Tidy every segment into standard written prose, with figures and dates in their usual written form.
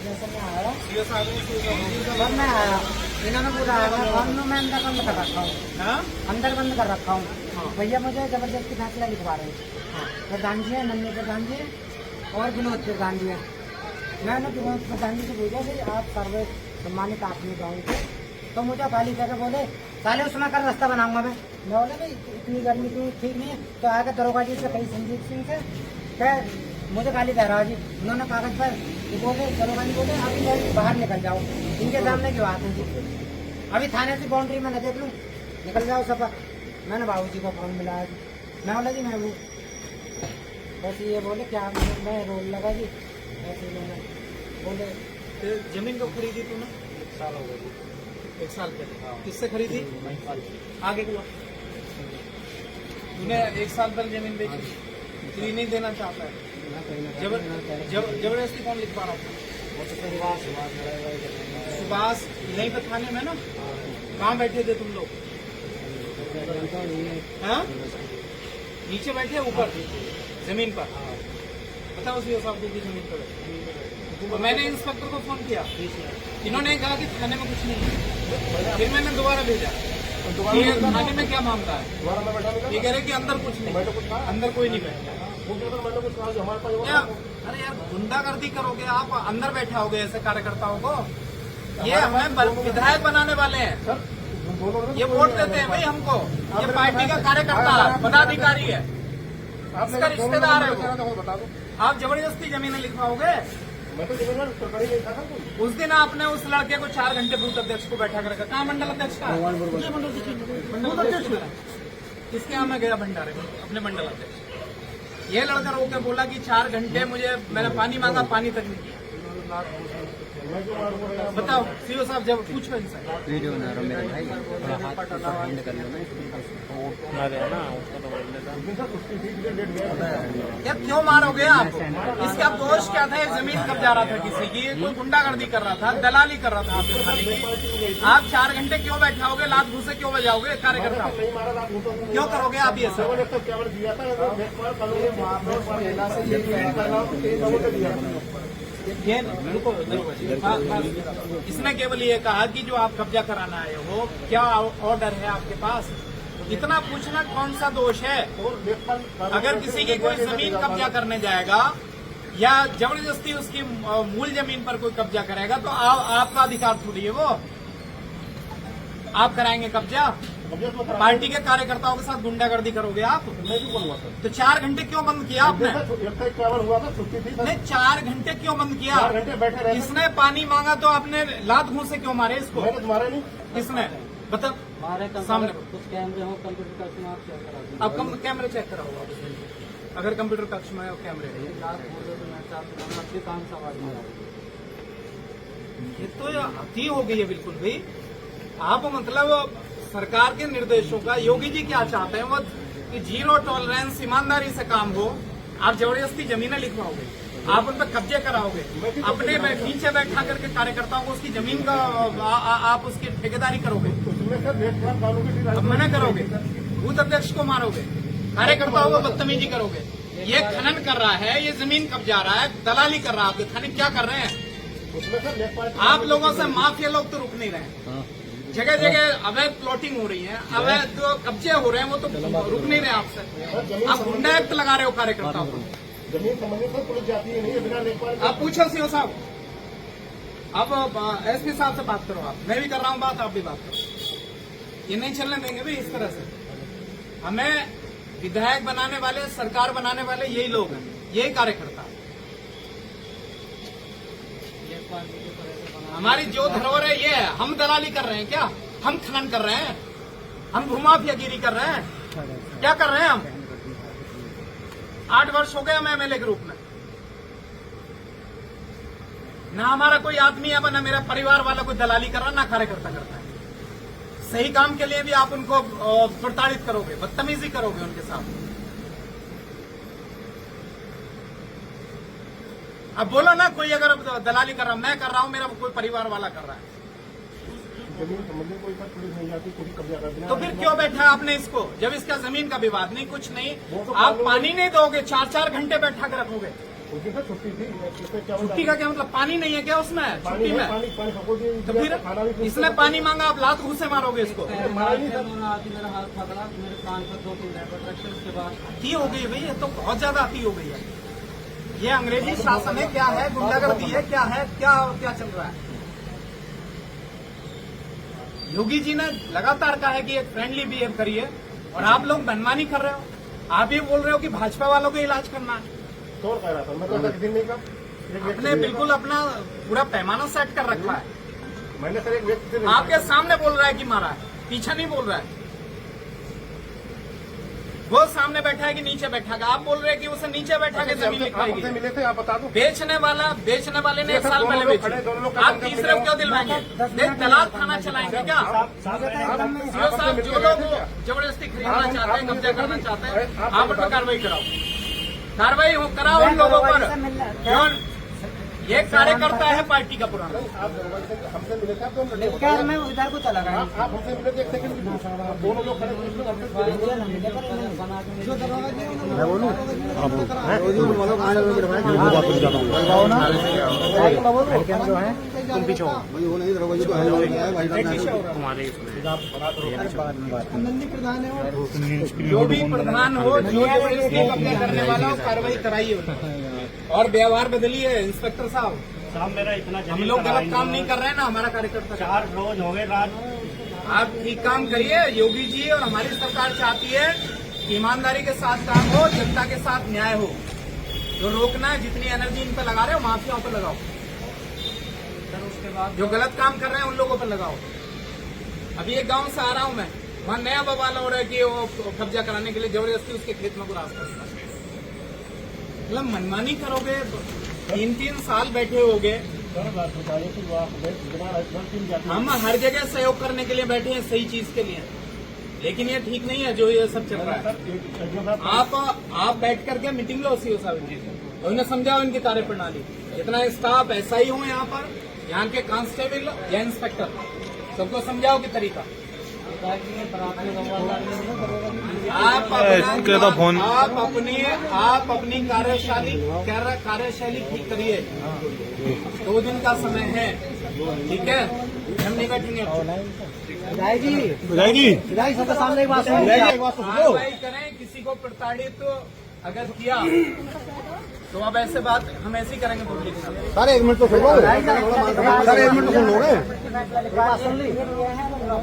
जैसे मैं आया घर में आया, इन्होंने पूरा मैं अंदर बंद कर रखा हूँ, अंदर बंद कर रखा हूँ। भैया मुझे जबरदस्ती फैसला लिखवा रहे हैं। प्रधान जी है, नन्हे प्रधान जी है और विनोद प्रधान जी है। मैंने विनोद प्रधान जी से पूछा कि आप सर्वे सम्मानित आपने गाँव के, तो मुझे गाली करके बोले साले उसमें कर रास्ता बनाऊंगा मैं बोला भाई इतनी गर्मी क्यों ठीक नहीं है। तो आगे दरोगा जी से कही संजीत सिंह से क्या मुझे गाली दे रहा जी। उन्होंने कागज पर बोले दरोगा जी बोले अभी बाहर निकल जाओ, इनके सामने क्यों आते हैं जी। अभी थाने की बाउंड्री में न देख लूँ, निकल जाओ सफा। मैंने बाबू जी को फोन मिलाया जी, मैं बोला जी मैं वो बस ये बोले क्या मैं रोल लगा जी। ऐसे मैंने बोले जमीन कब खरीदी तूने? 1 साल हो गया जी। 1 साल पहले। किससे खरीदी? आगे को तूने 1 साल पहले जमीन बेची, तू नहीं देना चाहता है? जबरदस्ती कौन लिखवा रहा था? सुभाष नहीं तो थाने में ना? कहाँ बैठे थे तुम लोग? हाँ? नीचे बैठे ऊपर जमीन पर? बताओ उसी हिसाब से जमीन पर। तो मैंने इंस्पेक्टर को फोन किया, इन्होंने कहा कि थाने में कुछ नहीं है। फिर मैंने दोबारा भेजा, ये थाने में क्या मामला है? ये कह रहे कि अंदर कुछ नहीं, अंदर कोई नहीं बैठा। अरे यार गुंडागर्दी करोगे आप, अंदर बैठा होगे ऐसे कार्यकर्ताओं को? ये हमें विधायक बनाने वाले हैं, ये वोट देते हैं भाई हमको। ये पार्टी का कार्यकर्ता पदाधिकारी है, इसका रिश्तेदार है वो। आप जबरदस्ती जमीनें लिखवाओगे? उस दिन आपने उस लड़के को 4 घंटे बूथ अध्यक्ष को बैठा कर रखा। कहाँ मंडल अध्यक्ष का? मंडल अध्यक्ष किसके यहाँ मैं गया भंडारे में, अपने मंडल अध्यक्ष। ये लड़का रोके बोला कि 4 घंटे मुझे, मैंने पानी मांगा, पानी तक नहीं दिया। बताओ सीओ साहब, जब पूछो इनसे। वीडियो बना रहा हूँ मेरे भाई, थोड़ा हाथ हैंड कर लो ना। यार क्यों मारोगे आप? इसका दोष क्या था? ये जमीन कब्जा रहा था किसी की, कोई गुंडागर्दी कर रहा था, दलाली कर रहा था आपके थाने की। आप 4 घंटे क्यों बैठाओगे? लात घूसे क्यों बजाओगे कार्यकर्ता? क्यों करोगे आप ये सब? ये इसने केवल ये कहा कि जो आप कब्जा कराना आए हो, क्या ऑर्डर है आपके पास? इतना पूछना कौन सा दोष है? अगर किसी की कोई जमीन कब्जा करने जाएगा या जबरदस्ती उसकी मूल जमीन पर कोई कब्जा करेगा तो आपका अधिकार थोड़ी है वो। आप कराएंगे कब्जा? पार्टी के कार्यकर्ताओं के साथ गुंडागर्दी करोगे आप? तो 4 घंटे क्यों बंद किया आपने? नहीं 4 घंटे क्यों बंद किया? इसने पानी मांगा तो आपने लात घूंसे से क्यों मारे इसको? किसने बता? सामने कुछ कैमरे हो, कंप्यूटर कक्ष में आप चेक करा दीजिए। आप कैमरे चेक कराओ अगर कंप्यूटर कक्ष में कैमरे। ये तो अति हो गई है बिल्कुल भाई। आप मतलब सरकार के निर्देशों का, योगी जी क्या चाहते हैं वो कि 0 टॉलरेंस, ईमानदारी से काम हो। आप जबरदस्ती जमीनें लिखवाओगे, आप उन पर कब्जे कराओगे, अपने नीचे बैठा करके कार्यकर्ताओं को उसकी जमीन का आप उसकी ठेकेदारी करोगे, अब मना करोगे, बूथ अध्यक्ष को मारोगे, कार्यकर्ताओं को बदतमीजी करोगे। ये खनन कर रहा है, ये जमीन कब्जा रहा है, दलाली कर रहा है। आपके थाने क्या कर रहे हैं? आप लोगों से माफिया लोग तो रुक नहीं रहे हैं। जगह जगह अवैध प्लॉटिंग हो रही है, अवैध जो कब्जे हो रहे हैं वो तो रुक नहीं रहे आपसे। आप गुंडा एक्ट लगा रहे हो कार्यकर्ताओं को। आप पूछो सीओ साहब, अब एसपी साहब से बात करो। आप, मैं भी कर रहा हूँ बात, आप भी बात करो। ये नहीं चलने देंगे भाई इस तरह से। हमें विधायक बनाने वाले, सरकार बनाने वाले यही लोग हैं, यही कार्यकर्ता। हमारी जो धरोहर है ये है। हम दलाली कर रहे हैं क्या? हम खनन कर रहे हैं? हम भूमाफियागिरी कर रहे हैं? क्या कर रहे हैं हम? 8 वर्ष हो गए हम एमएलए के रूप में। ना हमारा कोई आदमी है, ना मेरा परिवार वाला कोई दलाली कर रहा, ना कार्यकर्ता करता है। सही काम के लिए भी आप उनको प्रताड़ित करोगे, बदतमीजी करोगे उनके साथ। अब बोलो ना, कोई अगर दलाली कर रहा, मैं कर रहा हूं, मेरा कोई परिवार वाला कर रहा है, तो फिर क्यों बैठा आपने इसको? जब इसका जमीन का विवाद नहीं, कुछ नहीं, आप पानी नहीं दोगे, 4-4 घंटे बैठा कर रखोगे। उनकी सर छुट्टी थी, इसमें क्या छुट्टी का क्या मतलब? पानी नहीं है क्या उसमें पानी छुट्टी है, में? पानी सबको दिया, तो फिर खाना भी इसने पानी मांगा, आप लात घूसे मारोगे इसको? मारा नहीं सर। मेरा हाथ पकड़ा, मेरे कान पर 2-3 रैपर रखे, उसके बाद अति हो गई भाई, ये तो बहुत ज्यादा अति हो गई है। ये अंग्रेजी शासन है क्या है? गुंडागर्दी है क्या है? क्या क्या चल रहा है? योगी जी ने लगातार कहा है कि एक फ्रेंडली बिहेव करिए और आप लोग मनमानी कर रहे हो। आप ये बोल रहे हो कि भाजपा वालों को इलाज करना है। चोर कह रहा था, मैं तो ऐसा किसी ने नहीं कहा। आपने बिल्कुल अपना पूरा पैमाना सेट कर रखा है। मैंने सर एक व्यक्ति से आपके सामने बोल रहा है कि मारा है, पीछे नहीं बोल रहा है। वो सामने बैठा है कि नीचे बैठा है? आप बोल रहे हैं कि उसे नीचे बैठा के जमीन आपसे लिखवाएगी। मिले थे, आप बता दो। बेचने वाले ने 1 साल पहले बेची, आप तीसरे को क्यों दिलवाएंगे? देख दलाल थाना चलाएंगे क्या? सीओ साहब, जो लोग जबरदस्ती खरीदना चाहते हैं, कब्जा करना चाहते हैं, आप उन पर कार्रवाई कराओ उन लोगों पर। जो ये कार्यकर्ता है पार्टी का पुराना। आप हमसे मिले थे, आप दोनों लड़के लेकर मैं उधर को चला गया। आप हमसे मिले थे, एक सेकंड के लिए। आप दोनों लोग खड़े थे, इसमें जो दरवाजा दिया उन्होंने- मैं बोलूं? तुम पीछे हो। नंदी प्रधान है और जो भी प्रधान हो, जो जबरदस्ती कब्जा करने वाला हो, कार्रवाई कराइए और व्यवहार बदलिए। इंस्पेक्टर साहब, मेरा इतना हम लोग गलत काम नहीं कर रहे हैं ना, हमारा कार्यकर्ता 4 रोज हो गए रात। आप ठीक काम करिए। योगी जी और हमारी सरकार चाहती है कि ईमानदारी के साथ काम हो, जनता के साथ न्याय हो। जो रोकना है, जितनी एनर्जी इन पर लगा रहे हो, माफियाओं पर लगाओ। उसके बाद जो गलत काम कर रहे हैं उन लोगों पर लगाओ। अभी एक गांव से आ रहा हूं मैं, वहां नया बवाल हो रहा है कि वो कब्जा कराने के लिए जबरदस्ती उसके खेत में को रास्ता दिया। मतलब मनमानी करोगे, 3-3 साल बैठे होगे। हम हर जगह सहयोग करने के लिए बैठे हैं, सही चीज के लिए, लेकिन ये ठीक नहीं है जो ये सब चल रहा है। आप बैठ करके मीटिंग लो सीओ साहब जी से, और उन्हें समझाओ इनकी कार्यप्रणाली। जितना स्टाफ ऐसा ही हो यहाँ पर, यहाँ के कांस्टेबल या इंस्पेक्टर, सबको समझाओ कि तरीका। आप अपनी कार्यशैली ठीक करिए। 2 दिन का समय है, ठीक है? हम नहीं बैठेंगे। विधायक सबके सामने एक बात सुनो। कार्रवाई करें। किसी को प्रताड़ित अगर किया तो अब ऐसे बात हम ऐसी करेंगे पब्लिक में। सर 1 मिनट तो सुन लो। सर 1 मिनट तो सुन लोगे। बात सुन ली,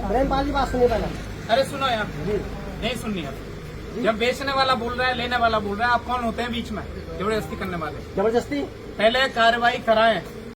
प्रेमपाल जी बात सुनिए पहले। अरे सुनो यार, नहीं सुननी है। जब बेचने वाला बोल रहा है, लेने वाला बोल रहा है, आप कौन होते हैं बीच में जबरदस्ती करने वाले? जबरदस्ती पहले कार्रवाई कराएं।